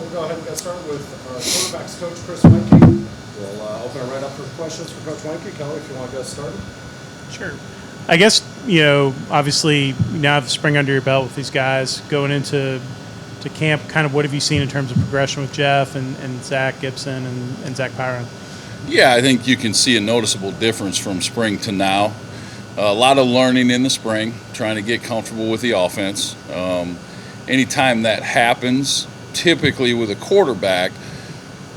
we'll go ahead and get started with our quarterbacks coach, Chris Weinke. We'll open it right up for questions for Coach Weinke. Kelly, if you want to get started. Sure. I guess, obviously you now have the spring under your belt with these guys going into camp. Kind of what have you seen in terms of progression with Jeff and Zach Gibson and Zach Pyron? Yeah, I think you can see a noticeable difference from spring to now. A lot of learning in the spring, trying to get comfortable with the offense. Anytime that happens, typically with a quarterback,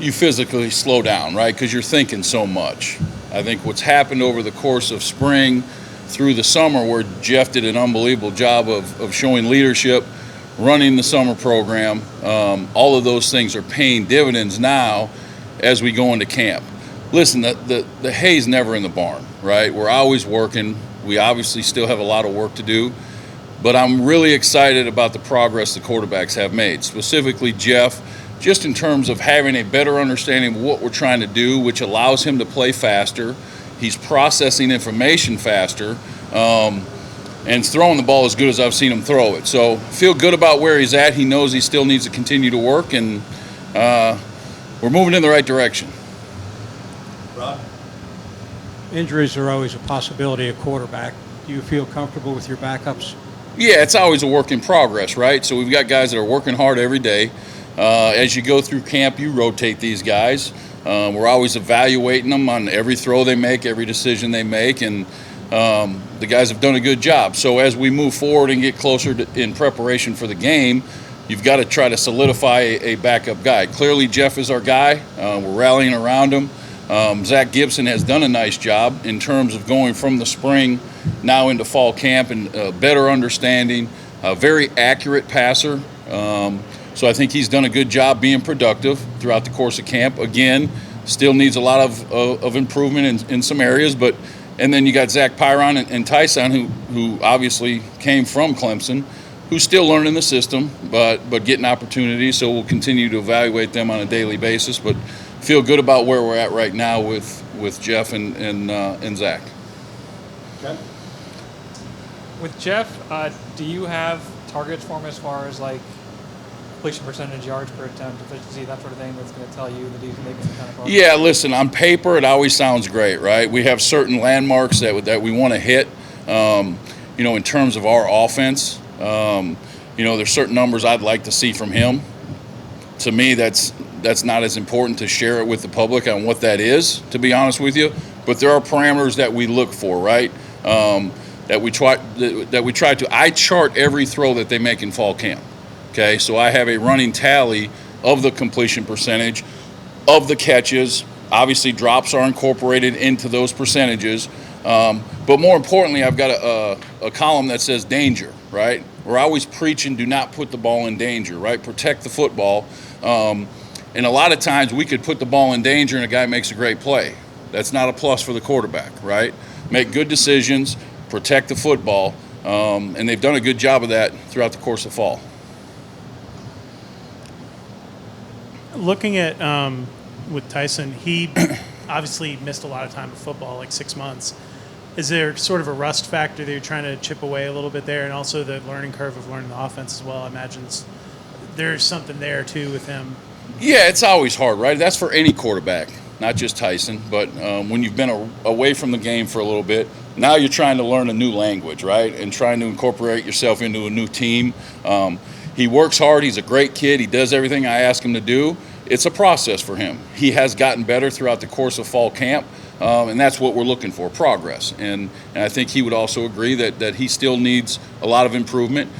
you physically slow down, right? Because you're thinking so much. I think what's happened over the course of spring through the summer, where Jeff did an unbelievable job of showing leadership, running the summer program, all of those things are paying dividends now as we go into camp. Listen, the hay's never in the barn, right? We're always working. We obviously still have a lot of work to do, but I'm really excited about the progress the quarterbacks have made, specifically Jeff, just in terms of having a better understanding of what we're trying to do, which allows him to play faster. He's processing information faster, and throwing the ball as good as I've seen him throw it. So feel good about where he's at. He knows he still needs to continue to work, and we're moving in the right direction. Rob? Injuries are always a possibility at quarterback. Do you feel comfortable with your backups? Yeah, it's always a work in progress, right? So we've got guys that are working hard every day. As you go through camp, you rotate these guys. We're always evaluating them on every throw they make, every decision they make, and the guys have done a good job. So as we move forward and get closer in preparation for the game, you've got to try to solidify a backup guy. Clearly, Jeff is our guy. We're rallying around him. Zach Gibson has done a nice job in terms of going from the spring now into fall camp and better understanding, a very accurate passer. So I think he's done a good job being productive throughout the course of camp. Again, still needs a lot of improvement in some areas, and then you got Zach Pyron and Tyson, who obviously came from Clemson, who's still learning the system, but getting opportunities. So we'll continue to evaluate them on a daily basis, but feel good about where we're at right now with Jeff and Zach. Okay. With Jeff, do you have targets for him as far as like completion percentage, yards per attempt, efficiency, that sort of thing that's going to tell you that he's making some kind of progress? Yeah, listen, on paper it always sounds great, right? We have certain landmarks that we want to hit, in terms of our offense. There's certain numbers I'd like to see from him. To me, that's not as important to share it with the public on what that is, to be honest with you. But there are parameters that we look for, right? That we try to. I chart every throw that they make in fall camp. Okay, so I have a running tally of the completion percentage, of the catches. Obviously, drops are incorporated into those percentages. But more importantly, I've got a column that says danger, right? We're always preaching, do not put the ball in danger, right? Protect the football. And a lot of times we could put the ball in danger and a guy makes a great play. That's not a plus for the quarterback, right? Make good decisions, protect the football, and they've done a good job of that throughout the course of fall. Looking at with Tyson, he obviously missed a lot of time of football, like 6 months. Is there sort of a rust factor that you're trying to chip away a little bit there, and also the learning curve of learning the offense as well? I imagine there's something there too with him. Yeah, it's always hard, right? That's for any quarterback, not just Tyson. But when you've been away from the game for a little bit, now you're trying to learn a new language, right? And trying to incorporate yourself into a new team. He works hard. He's a great kid. He does everything I ask him to do. It's a process for him. He has gotten better throughout the course of fall camp, and that's what we're looking for, progress. And I think he would also agree that he still needs a lot of improvement.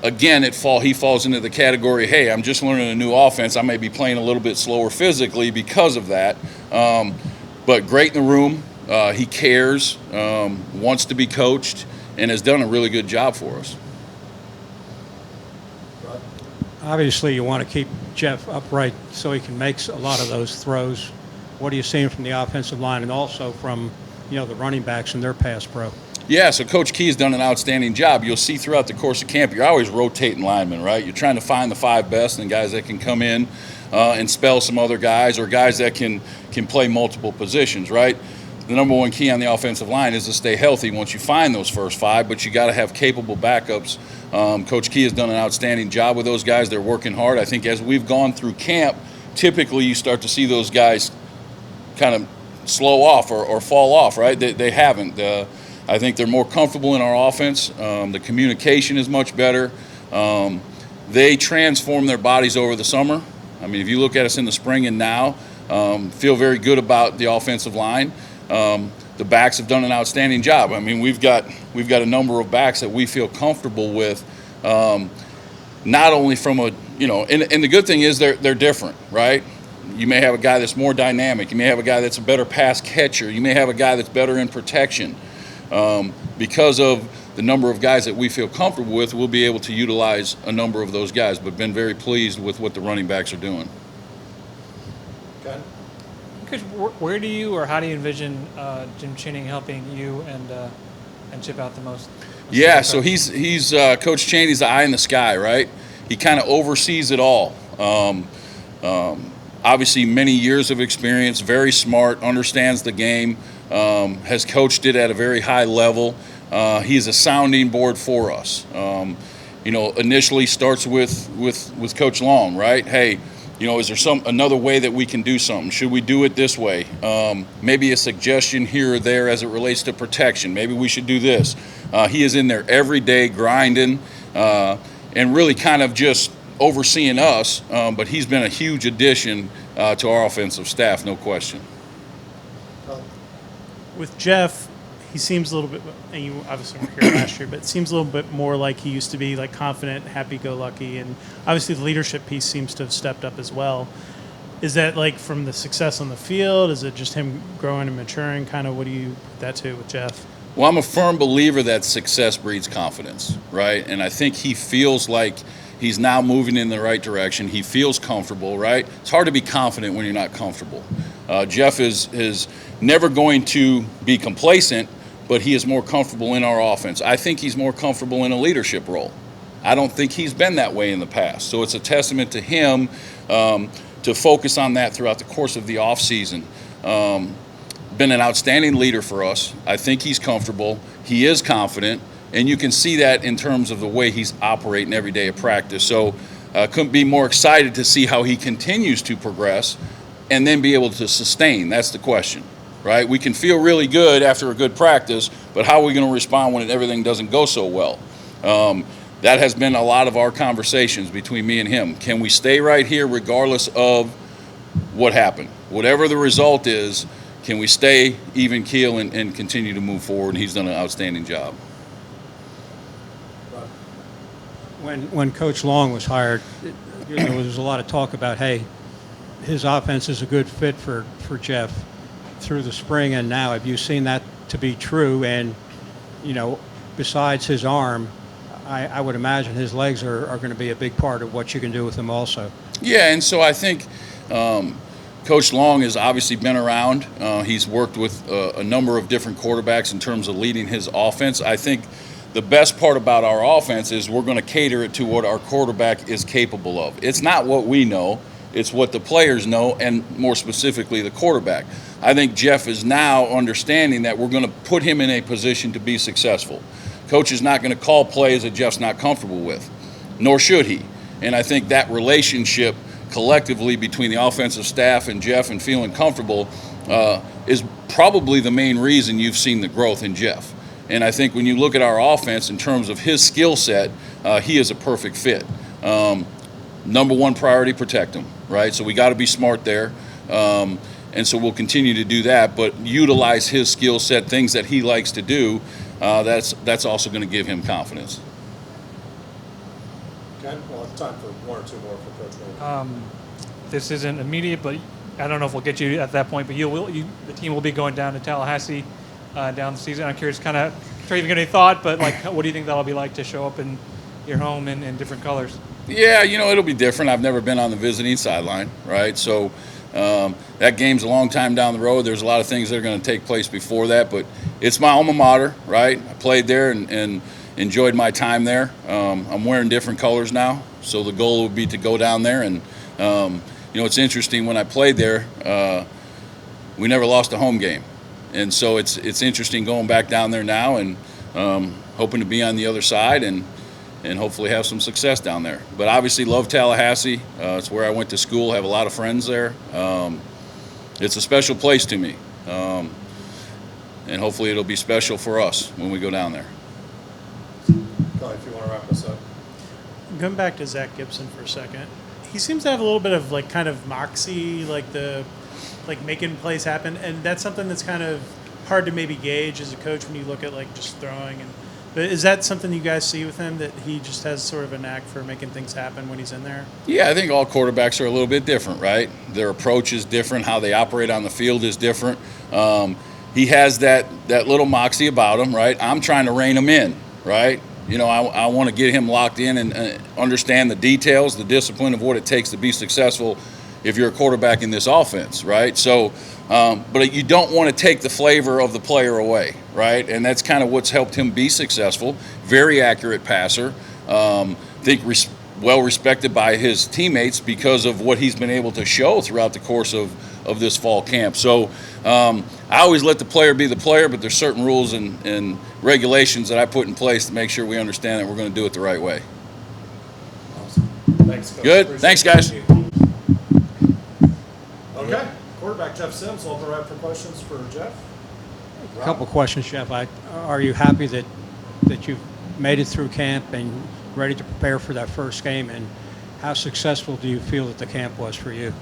Again, he falls into the category, hey, I'm just learning a new offense. I may be playing a little bit slower physically because of that. But great in the room. He cares, wants to be coached, and has done a really good job for us. Obviously, you want to keep Jeff upright so he can make a lot of those throws. What are you seeing from the offensive line and also from, the running backs and their pass pro? Yeah, so Coach Key's done an outstanding job. You'll see throughout the course of camp, you're always rotating linemen, right? You're trying to find the 5 best and guys that can come in and spell some other guys, or guys that can play multiple positions, right? the number one key on the offensive line is to stay healthy once you find those first five, but you got to have capable backups. Coach Key has done an outstanding job with those guys. They're working hard. I think as we've gone through camp, typically you start to see those guys kind of slow off or fall off, right? They haven't. I think they're more comfortable in our offense. The communication is much better. They transform their bodies over the summer. I mean, if you look at us in the spring and now, feel very good about the offensive line. The backs have done an outstanding job. I mean, we've got a number of backs that we feel comfortable with, not only from a, and the good thing is they're different, right? You may have a guy that's more dynamic. You may have a guy that's a better pass catcher. You may have a guy that's better in protection. Because of the number of guys that we feel comfortable with, we'll be able to utilize a number of those guys, but been very pleased with what the running backs are doing. Okay. Coach, where do you or how do you envision Jim Cheney helping you and Chip out the most? Yeah, so he's Coach Cheney's the eye in the sky, right? He kind of oversees it all. Obviously, many years of experience, very smart, understands the game, has coached it at a very high level. He's a sounding board for us. Initially starts with Coach Long, right? Hey, is there another way that we can do something? Should we do it this way? Maybe a suggestion here or there as it relates to protection. Maybe we should do this. He is in there every day grinding and really kind of just overseeing us, but he's been a huge addition to our offensive staff, no question. With Jeff, he seems a little bit, and you obviously weren't here last year, but it seems a little bit more like he used to be, like confident, happy-go-lucky, and obviously the leadership piece seems to have stepped up as well. Is that like from the success on the field? Is it just him growing and maturing? Kind of what do you put that to with Jeff? Well, I'm a firm believer that success breeds confidence, right? And I think he feels like he's now moving in the right direction. He feels comfortable, right? It's hard to be confident when you're not comfortable. Jeff is never going to be complacent, but he is more comfortable in our offense. I think he's more comfortable in a leadership role. I don't think he's been that way in the past. So it's a testament to him to focus on that throughout the course of the offseason. Been an outstanding leader for us. I think he's comfortable. He is confident. And you can see that in terms of the way he's operating every day of practice. So couldn't be more excited to see how he continues to progress and then be able to sustain. That's the question, right? We can feel really good after a good practice, but how are we going to respond when everything doesn't go so well? That has been a lot of our conversations between me and him. Can we stay right here regardless of what happened? Whatever the result is, can we stay even keel and continue to move forward? And he's done an outstanding job. When Coach Long was hired, there was a lot of talk about, hey, his offense is a good fit for Jeff through the spring and now. Have you seen that to be true? And, besides his arm, I would imagine his legs are going to be a big part of what you can do with him also. Yeah, and so I think Coach Long has obviously been around. He's worked with a number of different quarterbacks in terms of leading his offense. I think the best part about our offense is we're going to cater it to what our quarterback is capable of. It's not what we know. It's what the players know, and more specifically the quarterback. I think Jeff is now understanding that we're going to put him in a position to be successful. Coach is not going to call plays that Jeff's not comfortable with, nor should he. And I think that relationship collectively between the offensive staff and Jeff and feeling comfortable is probably the main reason you've seen the growth in Jeff. And I think when you look at our offense in terms of his skill set, he is a perfect fit. Number one priority, protect him, right? So we got to be smart there. And so we'll continue to do that, but utilize his skill set, things that he likes to do. That's also going to give him confidence. Okay, well, it's time for one or two more for Coach Weinke. This isn't immediate, but I don't know if we'll get you at that point. But the team will be going down to Tallahassee down the season. I'm curious, kind of, sure you've got any thought, but like, what do you think that'll be like to show up in your home in different colors? Yeah, it'll be different. I've never been on the visiting sideline, right? So that game's a long time down the road. There's a lot of things that are going to take place before that, but it's my alma mater, right? I played there and enjoyed my time there. I'm wearing different colors now, so the goal would be to go down there. And, it's interesting, when I played there, we never lost a home game. And so it's interesting going back down there now and hoping to be on the other side and hopefully have some success down there. But obviously love Tallahassee. It's where I went to school, have a lot of friends there. It's a special place to me. And hopefully it'll be special for us when we go down there. Kelly, if you want to wrap us up. Going back to Zach Gibson for a second, he seems to have a little bit of like kind of moxie, like making plays happen, and that's something that's kind of hard to maybe gauge as a coach when you look at like just throwing. But is that something you guys see with him, that he just has sort of a knack for making things happen when he's in there? Yeah, I think all quarterbacks are a little bit different, right? Their approach is different. How they operate on the field is different. He has that little moxie about him, right? I'm trying to rein him in, right? You know, I want to get him locked in and understand the details, the discipline of what it takes to be successful if you're a quarterback in this offense, right? So, but you don't want to take the flavor of the player away, right? And that's kind of what's helped him be successful. Very accurate passer. Well respected by his teammates because of what he's been able to show throughout the course of this fall camp. So I always let the player be the player, but there's certain rules and regulations that I put in place to make sure we understand that we're going to do it the right way. Awesome. Thanks, Coach. Good. Appreciate Thanks, it. guys. Okay. Quarterback Jeff Sims, we'll open right up for questions for Jeff. A couple questions, Jeff. Are you happy that you've made it through camp and ready to prepare for that first game? And how successful do you feel that the camp was for you?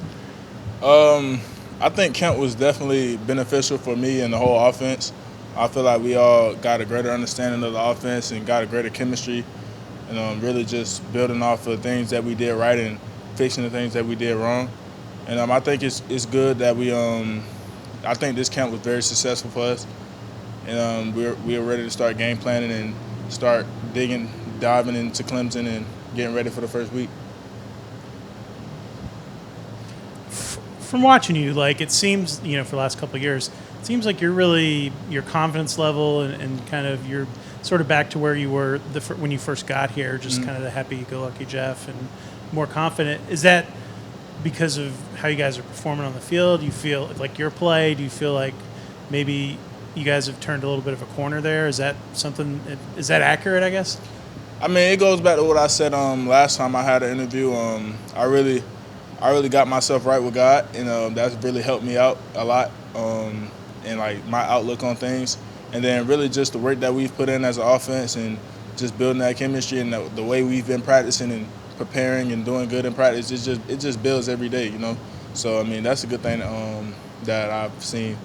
I think camp was definitely beneficial for me and the whole offense. I feel like we all got a greater understanding of the offense and got a greater chemistry, and really just building off of things that we did right and fixing the things that we did wrong. And I think it's good that I think this camp was very successful for us, and we were ready to start game planning and start diving into Clemson and getting ready for the first week. From watching you, like it seems, for the last couple of years, it seems like your confidence level and kind of you're sort of back to where you were when you first got here, just kind of the happy-go-lucky Jeff and more confident. Is that because of how you guys are performing on the field? Do you feel like your play? Do you feel like maybe you guys have turned a little bit of a corner there? Is that accurate, I guess? I mean, it goes back to what I said last time I had an interview. I really got myself right with God, and that's really helped me out a lot, and like my outlook on things. And then really just the work that we've put in as an offense and just building that chemistry and the way we've been practicing and preparing and doing good in practice, it just builds every day, So, I mean, that's a good thing that I've seen.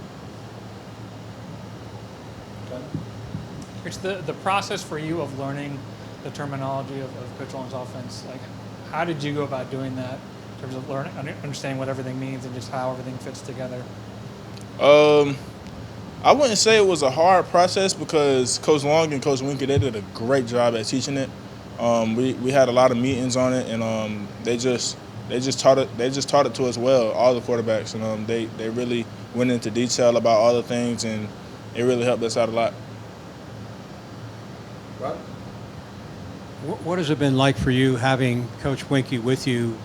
It's the process for you of learning the terminology of Coach Long's offense. Like, how did you go about doing that in terms of learning, understanding what everything means and just how everything fits together? I wouldn't say it was a hard process because Coach Long and Coach Weinke, they did a great job at teaching it. We had a lot of meetings on it, and they just taught it to us well, all the quarterbacks, and they really went into detail about all the things, and it really helped us out a lot. Right. What has it been like for you having Coach Weinke with you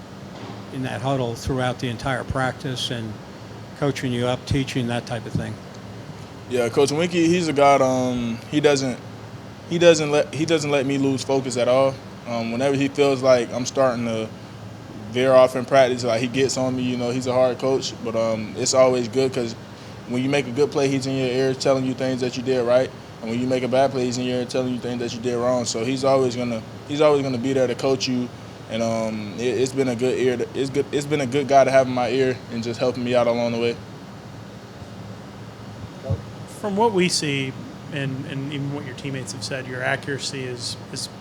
in that huddle throughout the entire practice and coaching you up, teaching, that type of thing? Yeah, Coach Weinke, he's a guy. He doesn't let me lose focus at all. Whenever he feels like I'm starting to veer off in practice, like he gets on me. He's a hard coach, but it's always good because when you make a good play, he's in your ear telling you things that you did right, and when you make a bad play, he's in your ear telling you things that you did wrong. So he's always gonna be there to coach you, and it's been a good ear. It's been a good guy to have in my ear and just helping me out along the way. From what we see, and even what your teammates have said, your accuracy has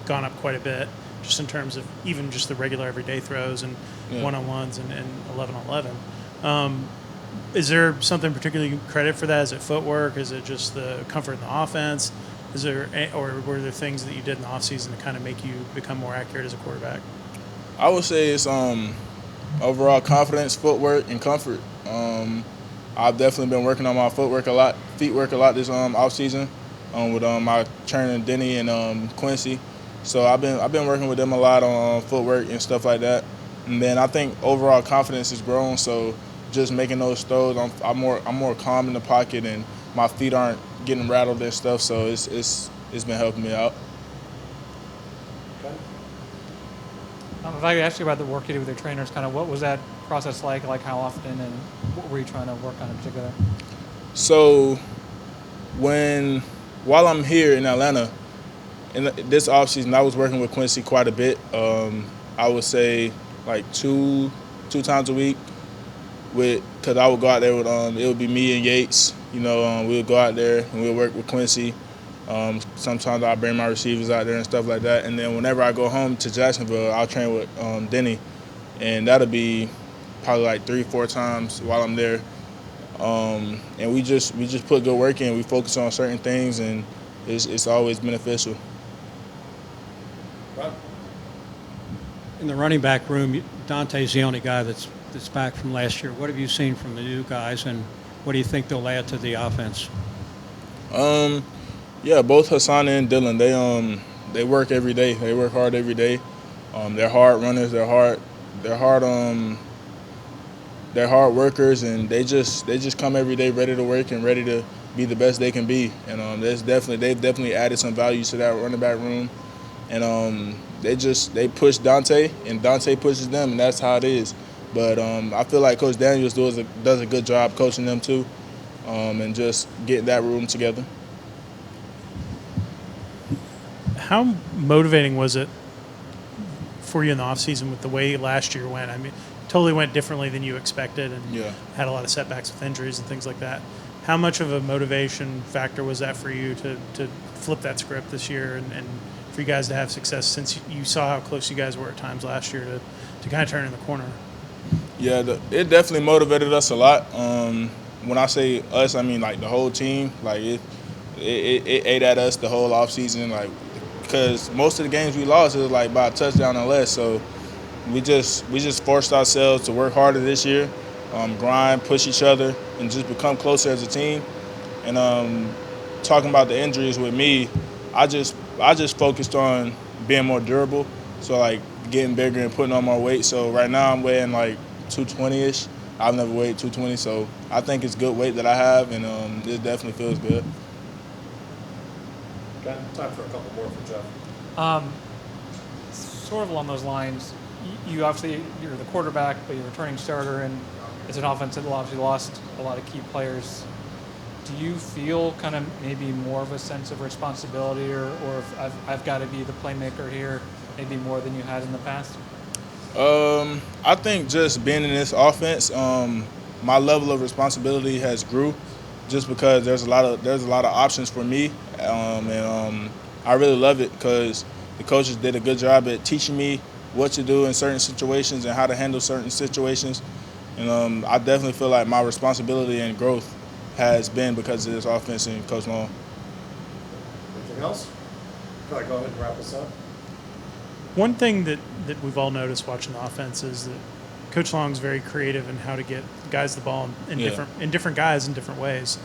gone up quite a bit, just in terms of even just the regular everyday throws and one-on-ones and 11-11. Is there something particularly you credit for that? Is it footwork? Is it just the comfort in the offense? Or were there things that you did in the offseason to kind of make you become more accurate as a quarterback? I would say it's overall confidence, footwork, and comfort. I've definitely been working on my feet work a lot this offseason with my trainer Denny and Quincy. So I've been working with them a lot on footwork and stuff like that. And then I think overall confidence has grown. So just making those throws, I'm more calm in the pocket and my feet aren't getting rattled and stuff. So it's been helping me out. Okay. If I could ask you about the work you did with your trainers, kind of what was that process like? Like how often, and what were you trying to work on in particular? So while I'm here in Atlanta, in this offseason, I was working with Quincy quite a bit. I would say like two times a week, because I would go out there with it would be me and Yates. We would go out there and we'd work with Quincy. Sometimes I'll bring my receivers out there and stuff like that. And then whenever I go home to Jacksonville, I'll train with Denny, and that'll be probably like 3-4 times while I'm there. And we just put good work in. We focus on certain things, and it's always beneficial. Right. In the running back room, Dante's the only guy that's back from last year. What have you seen from the new guys, and what do you think they'll add to the offense? Yeah, both Hassan and Dylan, they work every day. They work hard every day. They're hard runners. They're hard workers, and they just come every day ready to work and ready to be the best they can be. And they've definitely added some value to that running back room. And they push Dante, and Dante pushes them, and that's how it is. But I feel like Coach Daniels does a good job coaching them too, and just getting that room together. How motivating was it for you in the offseason with the way last year went? I mean, totally went differently than you expected, and had a lot of setbacks with injuries and things like that. How much of a motivation factor was that for you to flip that script this year and for you guys to have success, since you saw how close you guys were at times last year to kind of turn in the corner? Yeah, it definitely motivated us a lot. When I say us, I mean like the whole team. Like it ate at us the whole offseason, like, because most of the games we lost, it was like by a touchdown or less. So we just forced ourselves to work harder this year, grind, push each other, and just become closer as a team. And talking about the injuries with me, I just focused on being more durable. So like getting bigger and putting on more weight. So right now I'm weighing like 220-ish. I've never weighed 220, so I think it's good weight that I have, and it definitely feels good. Got time for a couple more for Jeff. Sort of along those lines, you obviously, you're the quarterback, but you're a returning starter, and it's an offense that obviously lost a lot of key players. Do you feel kind of maybe more of a sense of responsibility, or if I've got to be the playmaker here, maybe more than you had in the past? I think just being in this offense, my level of responsibility has grew, just because there's a lot of options for me, and I really love it because the coaches did a good job at teaching me what to do in certain situations and how to handle certain situations, and I definitely feel like my responsibility and growth has been because of this offense and Coach Long. Anything else? Go ahead and wrap us up. One thing that we've all noticed watching the offense is that Coach Long's very creative in how to get guys the ball in different guys in different ways.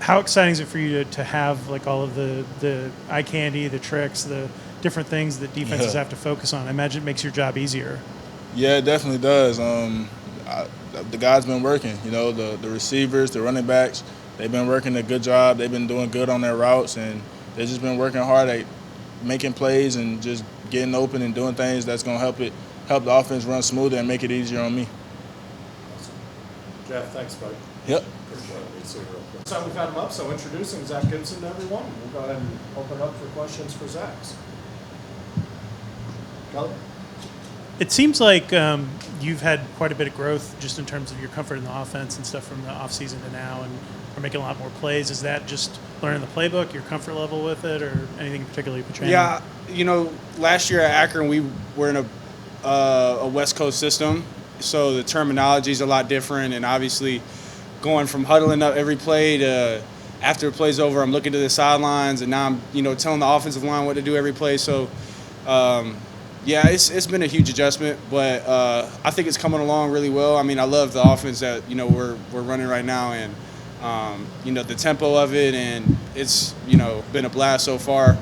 How exciting is it for you to have like all of the eye candy, the tricks, the different things that defenses have to focus on? I imagine it makes your job easier. Yeah, it definitely does. The guys been working. The receivers, the running backs, they've been working a good job. They've been doing good on their routes, and they've just been working hard at making plays and just getting open and doing things that's going to help the offense run smoother and make it easier on me. Awesome. Jeff, thanks, buddy. Yep. Next time we've had him up, so introducing Zach Gibson to everyone. We'll go ahead and open up for questions for Zach. Kelly? It seems like you've had quite a bit of growth just in terms of your comfort in the offense and stuff from the offseason to now, and are making a lot more plays. Is that just learning the playbook, your comfort level with it, or anything particularly portraying? Yeah, last year at Akron, we were in a West Coast system, so the terminology is a lot different, and obviously going from huddling up every play to after the play's over, I'm looking to the sidelines, and now I'm telling the offensive line what to do every play. So yeah, it's been a huge adjustment, but I think it's coming along really well. I mean, I love the offense that we're running right now, and the tempo of it, and it's been a blast so far.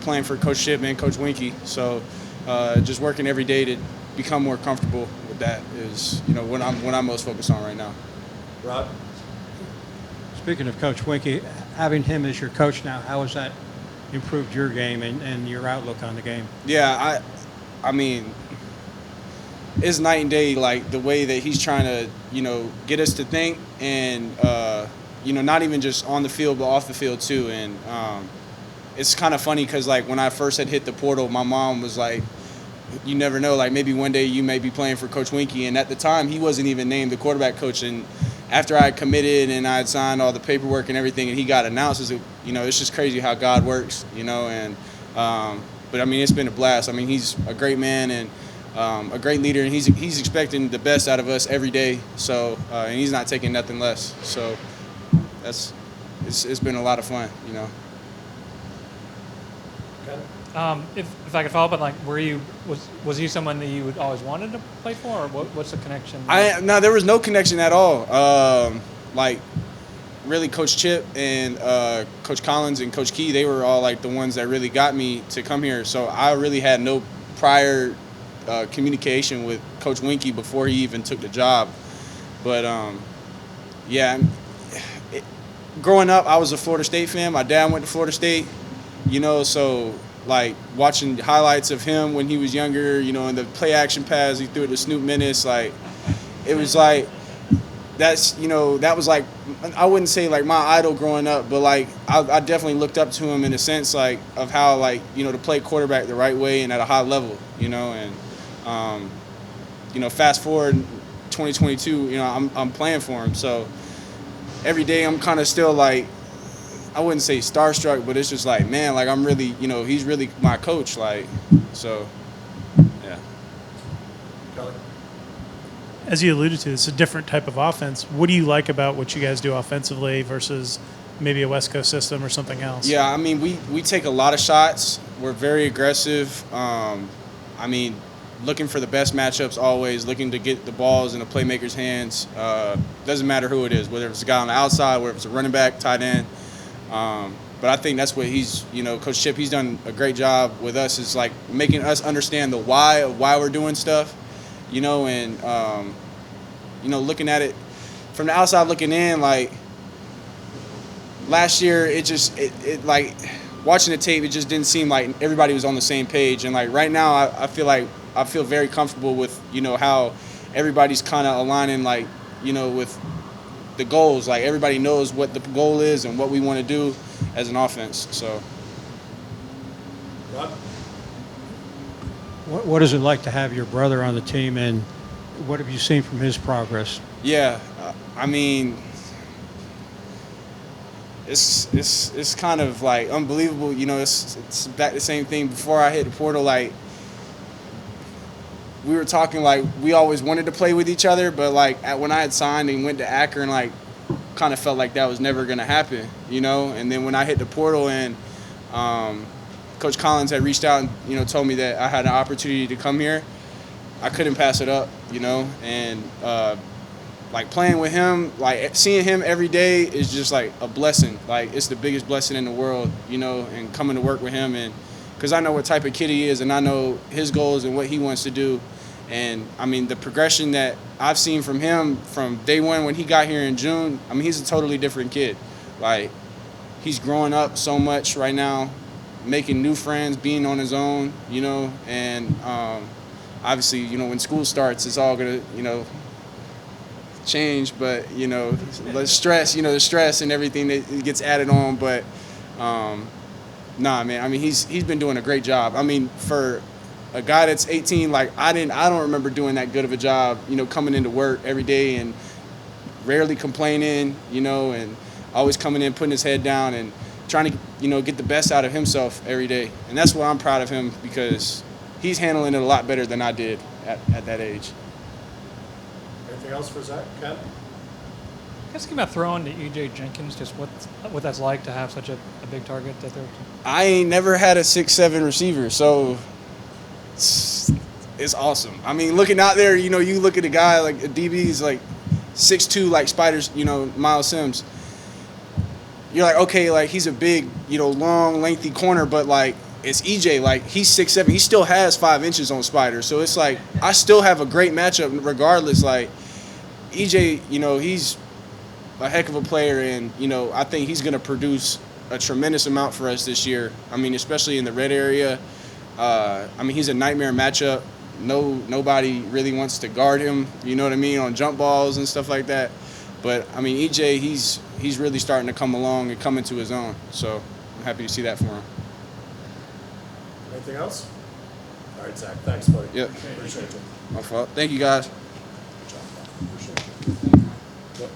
Playing for Coach Shipman, Coach Weinke, so just working every day to become more comfortable with that is what I'm most focused on right now. Rod? Speaking of Coach Weinke, having him as your coach now, how has that improved your game and your outlook on the game? Yeah, I mean, it's night and day, like the way that he's trying to, get us to think and, not even just on the field, but off the field too. And it's kind of funny because, like, when I first had hit the portal, my mom was like, you never know, like maybe one day you may be playing for Coach Weinke. And at the time, he wasn't even named the quarterback coach. And after I had committed and I had signed all the paperwork and everything and he got announced, it's just crazy how God works, and but I mean, it's been a blast. I mean, he's a great man and a great leader, and he's expecting the best out of us every day. So and he's not taking nothing less. So it's been a lot of fun, If I could follow up on, like, was he someone that you would always wanted to play for, or what's the connection? No, there was no connection at all. Like, really, Coach Chip and Coach Collins and Coach Key, they were all like the ones that really got me to come here. So I really had no prior communication with Coach Weinke before he even took the job. But growing up, I was a Florida State fan. My dad went to Florida State, so like watching highlights of him when he was younger, in the play action pass, he threw it to Snoop Menace. Like, it was like, that was like, I wouldn't say like my idol growing up, but like I definitely looked up to him in a sense, like, of how, like, to play quarterback the right way and at a high level, and fast forward 2022, I'm playing for him. So every day I'm kind of still like, I wouldn't say starstruck, but it's just like, man, like, I'm really, he's really my coach, like, so, yeah. Kelly? As you alluded to, it's a different type of offense. What do you like about what you guys do offensively versus maybe a West Coast system or something else? Yeah, I mean, we take a lot of shots. We're very aggressive. Looking for the best matchups always, looking to get the balls in the playmaker's hands. Doesn't matter who it is, whether it's a guy on the outside, whether it's a running back, tight end. But I think that's what he's, Coach Chip, he's done a great job with us, is like making us understand the why of why we're doing stuff, and, looking at it from the outside looking in, like, last year, it like, watching the tape, it just didn't seem like everybody was on the same page. And, like, right now, I feel very comfortable with, how everybody's kind of aligning, like, with the goals. Like, everybody knows what the goal is and what we want to do as an offense. So, Rod? What is it like to have your brother on the team, and what have you seen from his progress? yeah, it's kind of like unbelievable. It's back the same thing. Before I hit the portal, like, we were talking, like, we always wanted to play with each other, but like when I had signed and went to Akron, like, kind of felt like that was never gonna happen, And then when I hit the portal and Coach Collins had reached out and told me that I had an opportunity to come here, I couldn't pass it up, And like, playing with him, like, seeing him every day is just like a blessing. Like, it's the biggest blessing in the world, And coming to work with him, and because I know what type of kid he is, and I know his goals and what he wants to do. And, the progression that I've seen from him from day one when he got here in June, he's a totally different kid. Like, he's growing up so much right now, making new friends, being on his own, and obviously, when school starts, it's all going to, change, but, the stress and everything that gets added on. But, he's been doing a great job. For a guy that's 18, like, I don't remember doing that good of a job, coming into work every day and rarely complaining, and always coming in, putting his head down and trying to, get the best out of himself every day. And that's why I'm proud of him, because he's handling it a lot better than I did at that age. Anything else for Zach? Ken? Ask about throwing to E.J. Jenkins, just what that's like to have such a big target that they're. I ain't never had a 6'7" receiver, so it's awesome. Looking out there, you look at a guy like a DB's like 6'2", like Spiders, Miles Sims. You're like, okay, like, he's a big, long, lengthy corner, but like, it's EJ, like, he's 6'7", he still has 5 inches on Spider, so it's like, I still have a great matchup regardless. Like, EJ, a heck of a player, and I think he's going to produce a tremendous amount for us this year. I mean, especially in the red area. He's a nightmare matchup. Nobody really wants to guard him. You know what I mean, on jump balls and stuff like that. But EJ, he's really starting to come along and come into his own. So I'm happy to see that for him. Anything else? All right, Zach. Thanks, buddy. Yep. Appreciate you. My fault. Thank you, guys. Good job. Appreciate you.